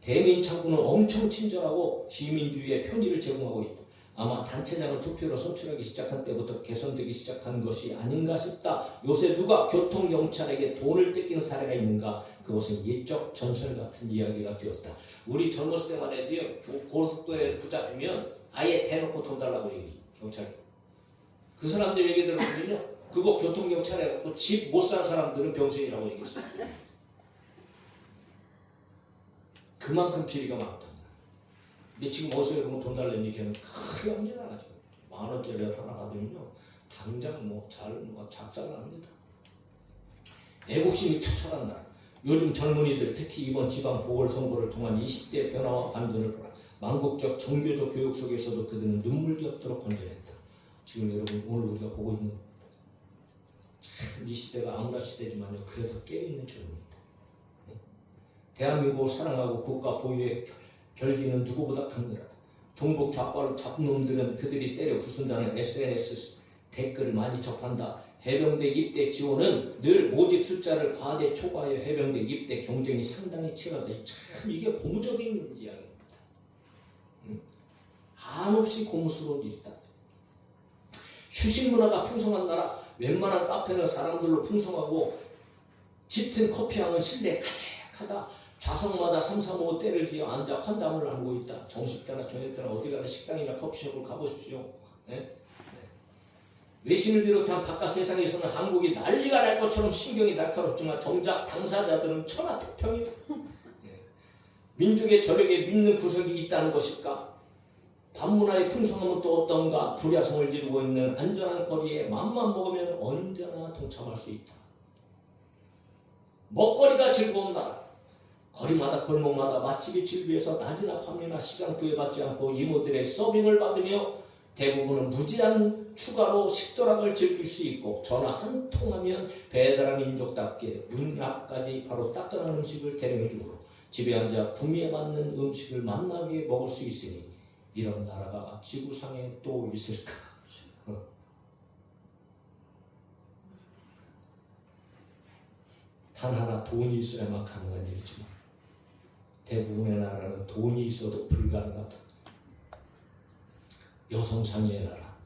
대민 창구는 엄청 친절하고 시민주의의 편의를 제공하고 있다. 아마 단체장을 투표로 선출하기 시작한 때부터 개선되기 시작한 것이 아닌가 싶다. 요새 누가 교통경찰에게 돈을 뜯기는 사례가 있는가? 그것은 옛적 전설 같은 이야기가 되었다. 우리 젊었을 때만 해도요. 고속도로에 붙잡히면 아예 대놓고 돈 달라고 얘기해요. 경찰. 그 사람들 얘기 들어보면요. 그거 교통경찰 해갖고 집 못 산 사람들은 병신이라고 얘기했어요. 그만큼 비리가 많다. 근데 지금 어디서 여러분 돈 달라는 얘기하면 큰일 납니다. 만원짜리 하나 받으면요. 당장 작살납니다. 애국심이 투철한다. 요즘 젊은이들 특히 이번 지방 보궐선거를 통한 20대 변화와 반전을 보라. 망국적 정교적 교육 속에서도 그들은 눈물이 없도록 건전했다. 지금 여러분 오늘 우리가 보고 있는 겁니다. 참 이 시대가 아무나 시대지만요. 그래도 깨어있는 젊은이다. 대한민국을 사랑하고 국가 보유의 결기는 누구보다 강렬하다. 종북 좌파를 잡은 놈들은 그들이 때려 부순다는 SNS 댓글을 많이 접한다. 해병대 입대 지원은 늘 모집 숫자를 과대 초과하여 해병대 입대 경쟁이 상당히 치열하다. 참 이게 고무적인 이야기입니다. 한없이 고무스러운 일이다. 휴식 문화가 풍성한 나라, 웬만한 카페는 사람들로 풍성하고 짙은 커피향은 실내에 가득하다. 좌석마다 3, 4, 5 때를 지어 앉아 환담을 나누고 있다. 정식 때나 저녁 때나 어디 가나 식당이나 커피숍을 가보십시오. 네? 외신을 비롯한 바깥 세상에서는 한국이 난리가 날 것처럼 신경이 날카롭지만 정작 당사자들은 천하태평이다. 네. 민족의 저력에 믿는 구석이 있다는 것일까? 반문화의 풍성함은 또 어떤가? 불야성을 지르고 있는 안전한 거리에 맘만 먹으면 언제나 동참할 수 있다. 먹거리가 즐거운 나라. 거리마다 골목마다 맛집이 즐비해서 낮이나 밤이나 시간 구애받지 않고 이모들의 서빙을 받으며 대부분은 무제한 추가로 식도락을 즐길 수 있고 전화 한 통하면 배달한 민족답게 문 앞까지 바로 따끈한 음식을 대령해주므로 집에 앉아 구미에 맞는 음식을 맛나게 먹을 수 있으니 이런 나라가 지구상에 또 있을까? 단 하나 돈이 있어야만 가능한 일이지만 대부분의 나라는 돈이 있어도 불가능하다. 여성상의의 나라.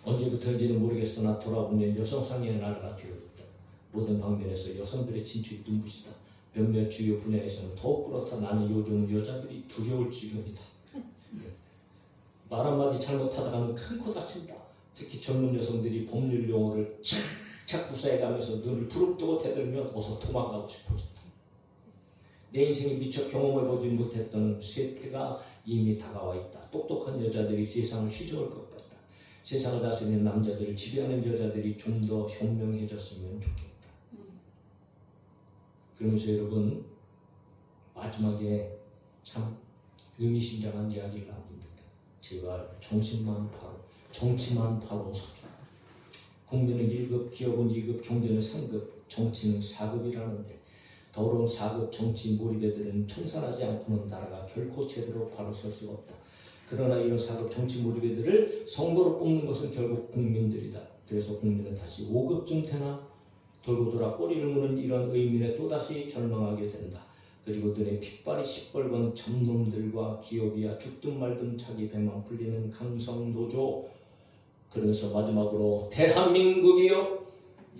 언제부터인지는 모르겠으나 돌아보면 여성상의의 나라가 되어 있다. 모든 방면에서 여성들의 진출이 눈부시다. 몇몇 주요 분야에서는 더욱 그렇다. 나는 요즘 여자들이 두려울 지경이다. 말 한마디 잘못하다가는 큰 코 다친다. 특히 젊은 여성들이 법률 용어를 착착 구사해가면서 눈을 부릅뜨고 대들면 어서 도망가고 싶어진다. 내 인생에 미처 경험해보지 못했던 세태가 이미 다가와 있다. 똑똑한 여자들이 세상을 휘저을 것 같다. 세상을 다스리는 남자들을 지배하는 여자들이 좀 더 현명해졌으면 좋겠다. 그러면서 여러분 마지막에 참 의미심장한 이야기를 남깁니다. 제발 정치만 바로 서주. 국민은 1급, 기업은 2급, 경제는 3급, 정치는 4급이라는데 더러운 4급 정치 몰입애들은 청산하지 않고는 나라가 결코 제대로 바로 설 수가 없다. 그러나 이런 4급 정치 몰입애들을 선거로 뽑는 것은 결국 국민들이다. 그래서 국민은 다시 5급쯤 되나 돌고 돌아 꼬리를 무는 이런 의민에 또다시 절망하게 된다. 그리고 눈에 핏발이 시뻘건 잡놈들과 기업이야 죽든 말든 자기 배만 풀리는 강성노조. 그러면서 마지막으로 대한민국이요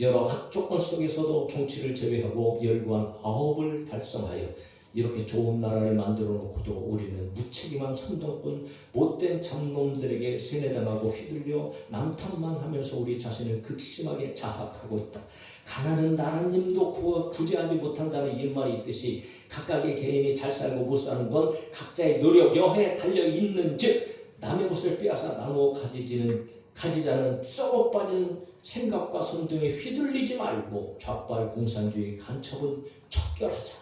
여러 조건 속에서도 정치를 제외하고 열구한 9을 달성하여 이렇게 좋은 나라를 만들어 놓고도 우리는 무책임한 선동꾼 못된 잡놈들에게 세뇌당하고 휘둘려 남탓만 하면서 우리 자신을 극심하게 자학하고 있다. 가난은 나라님도 구제하지 못한다는 일말이 있듯이 각각의 개인이 잘 살고 못 사는 건 각자의 노력 여하에 달려있는 즉 남의 것을 빼앗아 나누어 가지자는 썩어 빠진 생각과 선동에 휘둘리지 말고 좌빨 공산주의 간첩은 척결하자.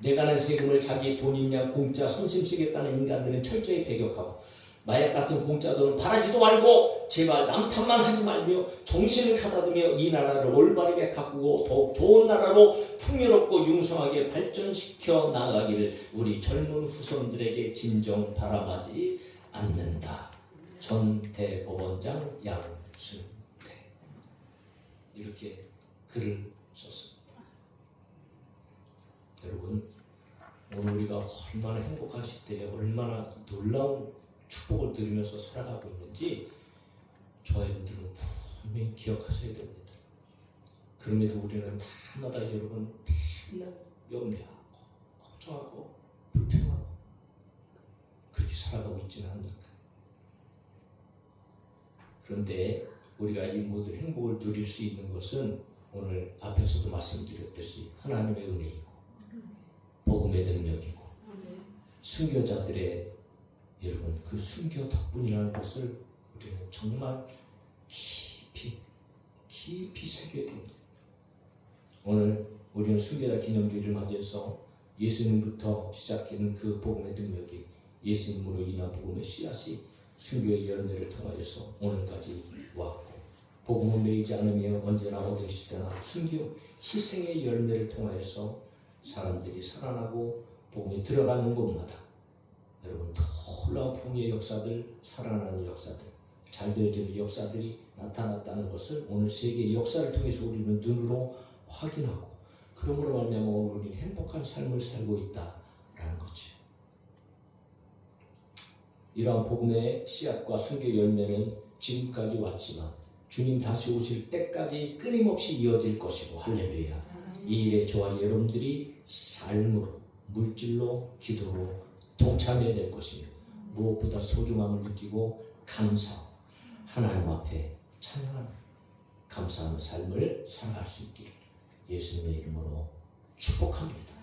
내가 낸 세금을 자기 돈인 양 공짜 선심 쓰겠다는 인간들은 철저히 배격하고 마약 같은 공짜 돈은 바라지도 말고 제발 남탓만 하지 말며 정신을 가다듬며 이 나라를 올바르게 가꾸고 더욱 좋은 나라로 풍요롭고 융성하게 발전시켜 나가기를 우리 젊은 후손들에게 진정 바람하지 않는다. 전 대법원장 양승태 이렇게 글을 썼습니다. 여러분 오늘 우리가 얼마나 행복하실 때 얼마나 놀라운 축복을 누리면서 살아가고 있는지 저와 여러분들은 분명히 기억하셔야 됩니다. 그럼에도 우리는 날마다 여러분 맨날 염려하고 걱정하고 불평하고 그렇게 살아가고 있지는 않는가. 그런데 우리가 이 모든 행복을 누릴 수 있는 것은 오늘 앞에서도 말씀드렸듯이 하나님의 은혜이고 복음의 능력이고 순교자들의 여러분 그 순교 덕분이라는 것을 우리는 정말 깊이 새겨야 됩니다. 오늘 우리는 순교자 기념주의를 맞이해서 예수님부터 시작하는 그 복음의 능력이 예수님으로 인한 복음의 씨앗이 순교의 열매를 통하여서 오늘까지 왔고 복음을 매이지 않으며 언제나 어디 시대나 순교 희생의 열매를 통하여서 사람들이 살아나고 복음에 들어가는 곳마다 여러분 놀라운 풍요의 역사들, 살아나는 역사들, 잘 되어지는 역사들이 나타났다는 것을 오늘 세계의 역사를 통해서 우리는 눈으로 확인하고 그러므로 말미암아 우리는 행복한 삶을 살고 있다라는 거죠. 이러한 복음의 씨앗과 순교 열매는 지금까지 왔지만 주님 다시 오실 때까지 끊임없이 이어질 것이고 할렐루야. 이 일에 저와 여러분들이 삶으로 물질로 기도로 동참해야 될 것이며 무엇보다 소중함을 느끼고 감사하고 하나님 앞에 찬양하는 감사하는 삶을 살아갈 수 있기를 예수님의 이름으로 축복합니다.